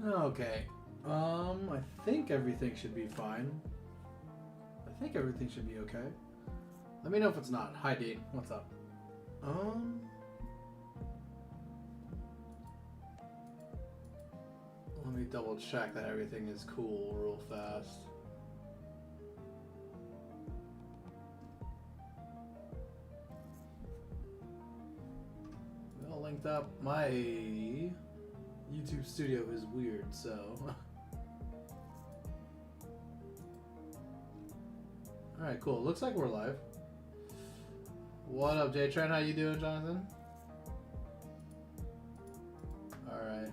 Okay. I think everything should be fine. I think everything should be okay. Let me know if it's not. Hi, Dean. What's up? Let me double check that everything is cool real fast. All linked up. My YouTube studio is weird, so. Alright, cool. Looks like we're live. What up, Jay Trent? How you doing, Jonathan? Alright.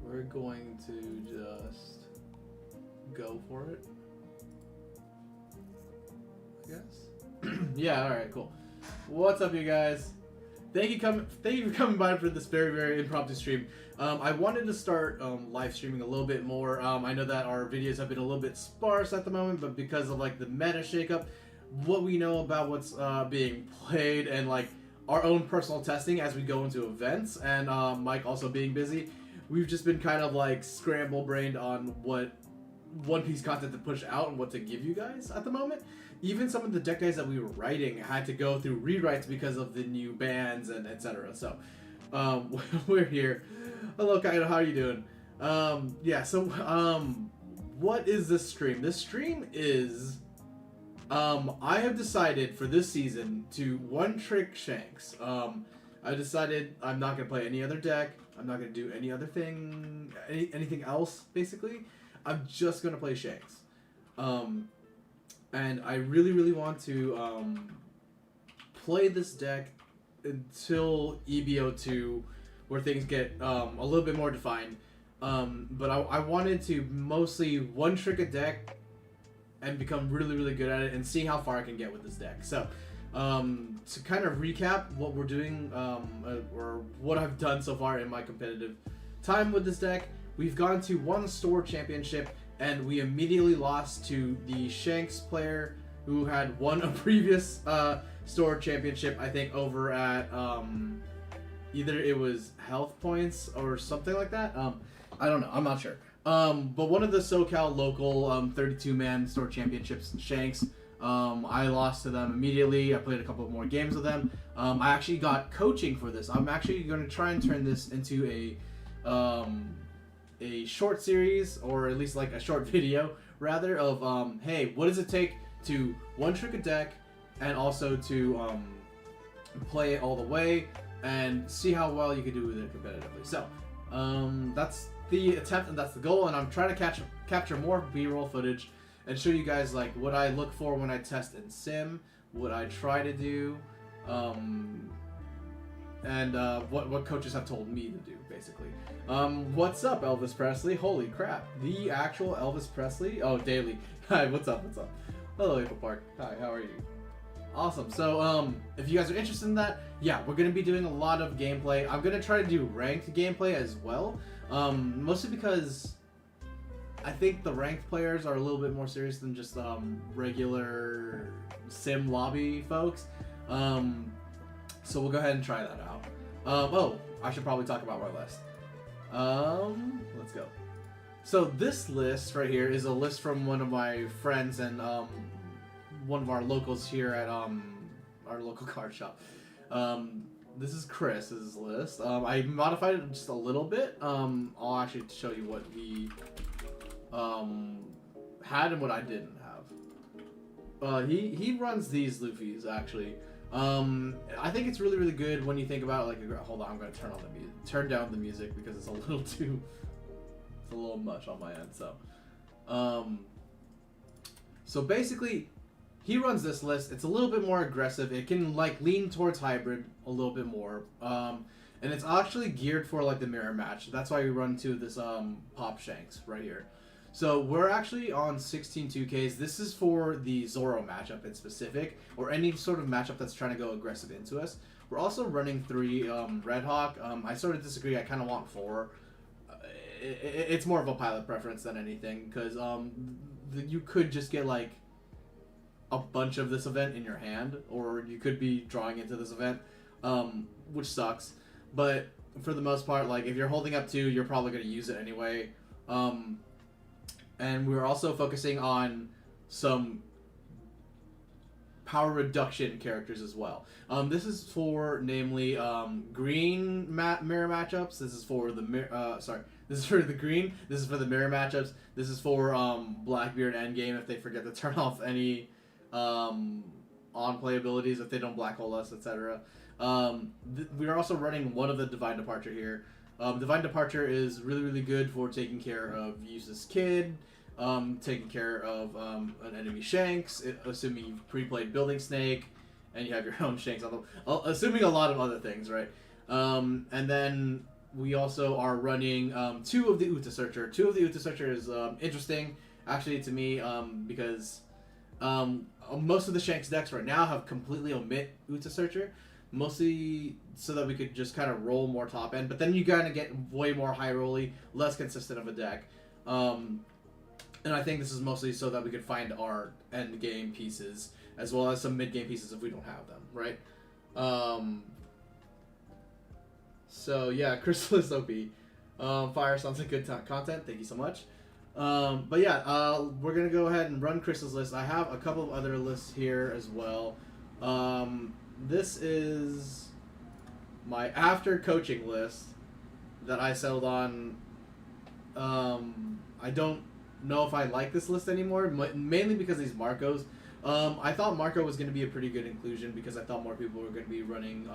We're going to just go for it, I guess. Yeah, alright, cool. What's up, you guys? Thank you for coming by for this very, very impromptu stream. I wanted to start live streaming a little bit more. I know that our videos have been a little bit sparse at the moment, but because of like the meta shakeup, what we know about what's being played, and like our own personal testing as we go into events, and Mike also being busy, we've just been kind of like scramble-brained on what One Piece content to push out and what to give you guys at the moment. Even some of the deck guys that we were writing had to go through rewrites because of the new bans and etc. So, we're here. Hello, Kaido. How are you doing? Yeah. So, what is this stream? This stream is, I have decided for this season to one-trick Shanks. I decided I'm not gonna play any other deck. I'm not gonna do any other thing, anything else. Basically, I'm just gonna play Shanks. And I really, really want to play this deck until EBO2, where things get a little bit more defined. But I wanted to mostly one-trick a deck and become really, really good at it and see how far I can get with this deck. So, to kind of recap what we're doing, or what I've done so far in my competitive time with this deck, we've gone to one store championship, and we immediately lost to the Shanks player who had won a previous store championship, I think over at either it was Health Points or something like that. I don't know. I'm not sure. But one of the SoCal local 32-man store championships, Shanks, I lost to them immediately. I played a couple more games with them. I actually got coaching for this. I'm actually going to try and turn this into a short series, or at least like a short video rather, of hey, what does it take to one-trick a deck and also to play it all the way and see how well you can do with it competitively. So that's the attempt and that's the goal, and I'm trying to capture more B-roll footage and show you guys like what I look for when I test in sim, what I try to do, and what coaches have told me to do, basically. What's up, Elvis Presley? Holy crap, the actual Elvis Presley? Oh, Daily. Hi, what's up? What's up? Hello, April Park. Hi, how are you? Awesome. So, if you guys are interested in that, yeah, we're gonna be doing a lot of gameplay. I'm gonna try to do ranked gameplay as well, mostly because I think the ranked players are a little bit more serious than just regular sim lobby folks. So we'll go ahead and try that out. Oh, I should probably talk about my list. Let's go. So this list right here is a list from one of my friends and one of our locals here at our local card shop. This is Chris's list. I modified it just a little bit. I'll actually show you what he had and what I didn't have. He runs these Luffys actually. I think it's really, really good when you think about it, like, hold on, I'm gonna turn down the music because it's a little much on my end. So basically, he runs this list. It's a little bit more aggressive. It can like lean towards hybrid a little bit more, and it's actually geared for like the mirror match. That's why we run to this Pop Shanks right here. So we're actually on 16 2Ks. This is for the Zoro matchup in specific, or any sort of matchup that's trying to go aggressive into us. We're also running 3 Red Hawk. I sort of disagree. I kind of want 4. It's more of a pilot preference than anything, because you could just get like a bunch of this event in your hand, or you could be drawing into this event, which sucks. But for the most part, like if you're holding up 2, you're probably going to use it anyway. And we're also focusing on some power reduction characters as well. This is for namely green mirror matchups. This is for the This is for the green. This is for the mirror matchups. This is for Blackbeard endgame if they forget to turn off any on play abilities, if they don't black hole us, etc. We are also running one of the Divine Departure here. Divine Departure is really, really good for taking care of useless kid, taking care of an enemy Shanks, assuming you've pre-played Building Snake, and you have your own Shanks on the... assuming a lot of other things, right? And then we also are running 2 of the Uta Searcher. 2 of the Uta Searcher is interesting, actually, to me, because most of the Shanks decks right now have completely omit Uta Searcher, mostly so that we could just kind of roll more top end, but then you kind of get way more high rolly, less consistent of a deck. And I think this is mostly so that we could find our end game pieces, as well as some mid game pieces if we don't have them, right? So yeah, Chrysalis OP. Fire sounds like good content. Thank you so much. But yeah, we're gonna go ahead and run Chrysalis list. I have a couple of other lists here as well. This is my after coaching list that I settled on. I don't know if I like this list anymore, mainly because of these Marcos. I thought Marco was going to be a pretty good inclusion because I thought more people were going to be running,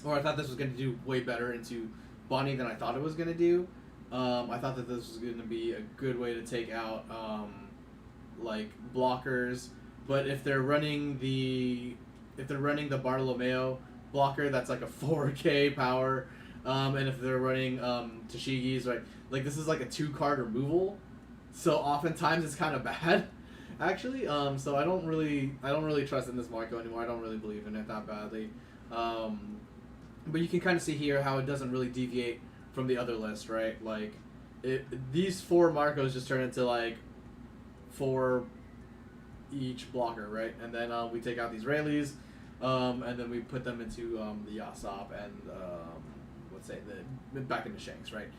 or I thought this was going to do way better into Bonnie than I thought it was going to do. I thought that this was going to be a good way to take out like blockers, but if they're running the Bartolomeo blocker, that's like a 4K power, and if they're running Tashigi's, right, like this is like a 2-card removal, so oftentimes it's kind of bad, actually. So I don't really trust in this Marco anymore. I don't really believe in it that badly. But you can kind of see here how it doesn't really deviate from the other list, right? Like these 4 Marcos just turn into like 4 each blocker, right? And then we take out these Rayleighs, and then we put them into the Yasop and let's say the back into Shanks, right?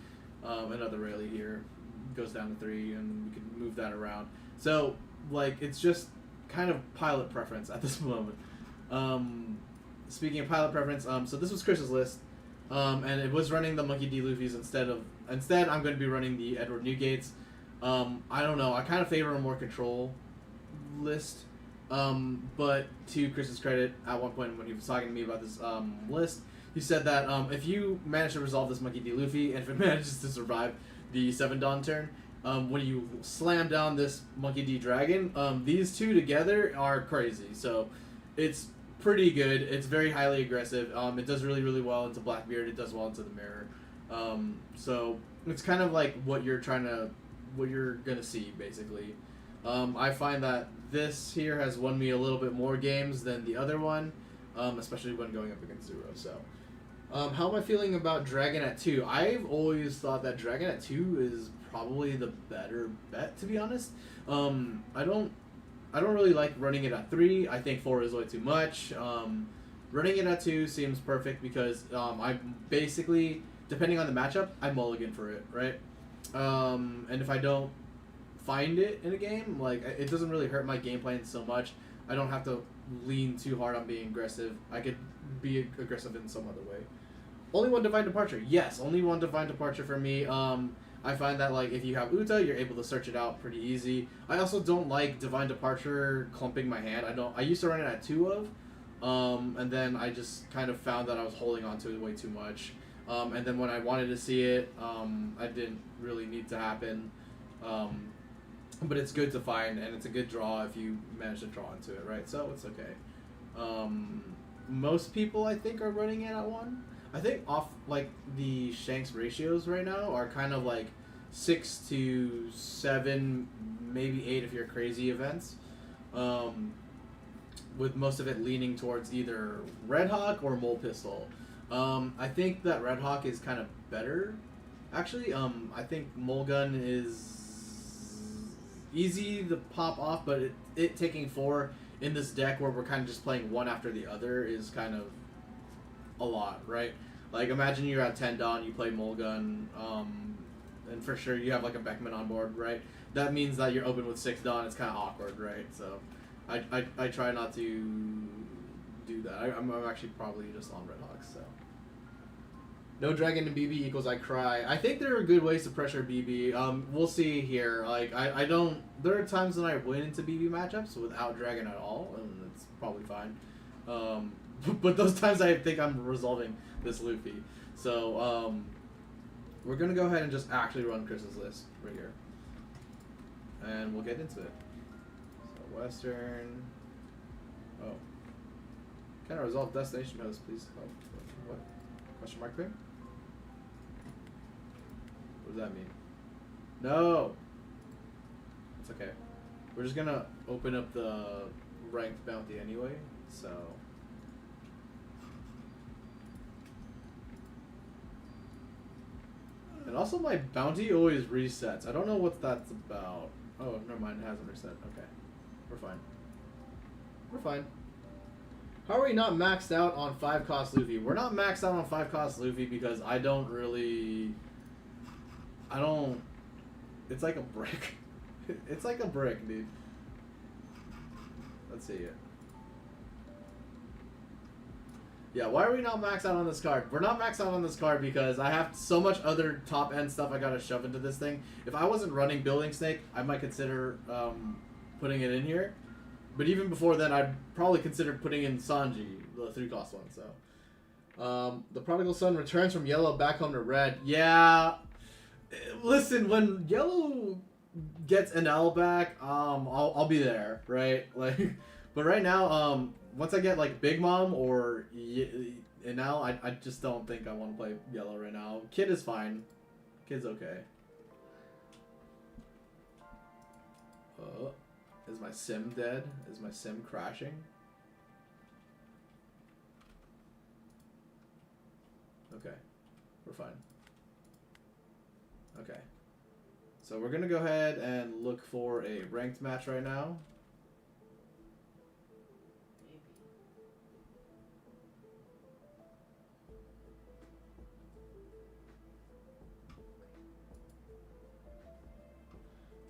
Another Rayleigh here goes down to 3, and we can move that around. So like it's just kind of pilot preference at this moment. Speaking of pilot preference, so this was Chris's list, and it was running the Monkey D. Luffy's instead I'm going to be running the Edward Newgates. I don't know. I kind of favor a more control list, but to Chris's credit, at one point when he was talking to me about this list, he said that if you manage to resolve this Monkey D. Luffy, and if it manages to survive the 7 Dawn turn, when you slam down this Monkey D. Dragon, these 2 together are crazy. So it's pretty good. It's very highly aggressive. It does really, really well into Blackbeard. It does well into the mirror. So it's kind of like what you're gonna see, basically. I find that this here has won me a little bit more games than the other one, especially when going up against Zero. So, how am I feeling about Dragon at 2? I've always thought that Dragon at 2 is probably the better bet, to be honest. I don't really like running it at 3. I think 4 is way too much. Running it at 2 seems perfect because I basically, depending on the matchup, I mulligan for it, right? And if I don't find it in a game, like it doesn't really hurt my game plan so much. I don't have to lean too hard on being aggressive. I could be aggressive in some other way. Only one Divine Departure. Yes, only one Divine Departure for me. I find that like if you have Uta, you're able to search it out pretty easy. I also don't like Divine Departure clumping my hand. I used to run it at 2 of, and then I just kind of found that I was holding on to it way too much. And then when I wanted to see it, I didn't really need to happen. But it's good to find, and it's a good draw if you manage to draw into it, right? So it's okay. Most people, I think, are running it at 1. I think off like the Shanks ratios right now are kind of like 6 to 7, maybe 8 if you're crazy events. With most of it leaning towards either Red Hawk or Mole Pistol. I think that Red Hawk is kind of better, actually. I think Mole Gun is easy to pop off, but it taking 4 in this deck where we're kind of just playing one after the other is kind of a lot, right? Like, imagine you're at 10 Dawn, you play Mulgun, and for sure you have like a Beckman on board, right? That means that you're open with 6 Dawn. It's kind of awkward, right? So I try not to do that. I'm actually probably just on Red Hawks, so. No dragon in BB equals I cry. I think there are good ways to pressure BB. We'll see here. Like, I don't... There are times when I win into BB matchups without dragon at all, and it's probably fine. But those times I think I'm resolving this Luffy. So, we're going to go ahead and just actually run Chris's list right here. And we'll get into it. So, Western... Oh. Can I resolve destination host, please? Oh, what? Question mark thing? What does that mean? No! It's okay. We're just gonna open up the ranked bounty anyway, so... And also my bounty always resets. I don't know what that's about. Oh, never mind, it hasn't reset. Okay. We're fine. We're fine. How are we not maxed out on 5 cost Luffy? We're not maxed out on 5 cost Luffy because I don't... It's like a brick. It's like a brick, dude. Let's see it. Yeah, why are we not maxed out on this card? We're not maxed out on this card because I have so much other top-end stuff I gotta shove into this thing. If I wasn't running Building Snake, I might consider putting it in here. But even before then, I'd probably consider putting in Sanji, the 3 cost one. So, the prodigal son returns from yellow back home to red. Yeah, listen, when yellow gets an L back, I'll be there, right? Like, but right now, once I get like Big Mom or an L, I just don't think I want to play yellow right now. Kid is fine. Kid's okay. Is my sim dead? Is my sim crashing? Okay. We're fine. Okay. So we're going to go ahead and look for a ranked match right now.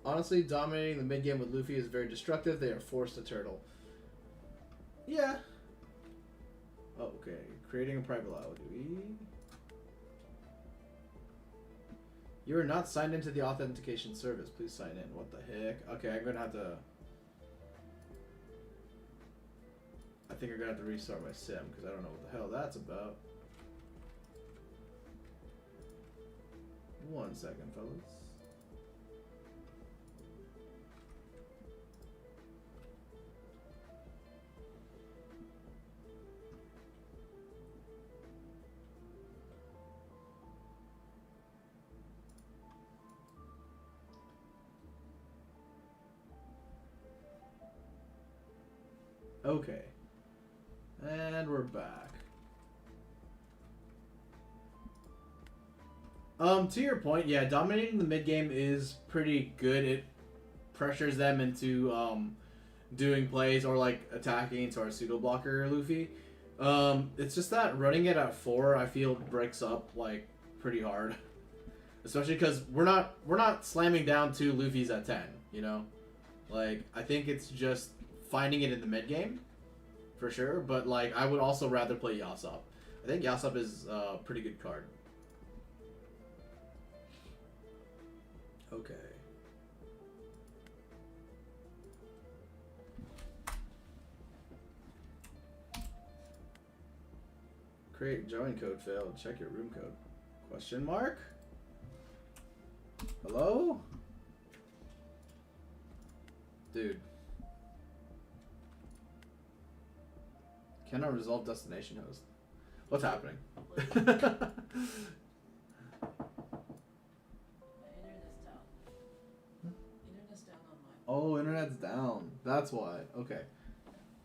Honestly, dominating the mid-game with Luffy is very destructive. They are forced to turtle. Yeah. Oh, okay. Creating a private lobby. You are not signed into the authentication service. Please sign in. What the heck? Okay, I'm going to have to... I think I'm going to have to restart my sim because I don't know what the hell that's about. 1 second, fellas. Okay. And we're back. To your point, yeah, dominating the mid game is pretty good. It pressures them into doing plays or like attacking into our pseudo blocker Luffy. It's just that running it at 4 I feel breaks up like pretty hard. Especially because we're not slamming down 2 Luffys at 10, you know? Like, I think it's just finding it in the mid game, for sure. But like, I would also rather play Yasop. I think Yasop is a pretty good card. Okay. Create join code failed. Check your room code. Question mark? Hello? Dude. Cannot resolve destination host. What's happening? Internet's down. Internet's down on mine. Oh, internet's down. That's why. Okay.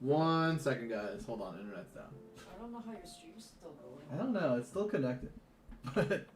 1 second, guys. Hold on. Internet's down. I don't know how your stream's still going. I don't know. It's still connected. But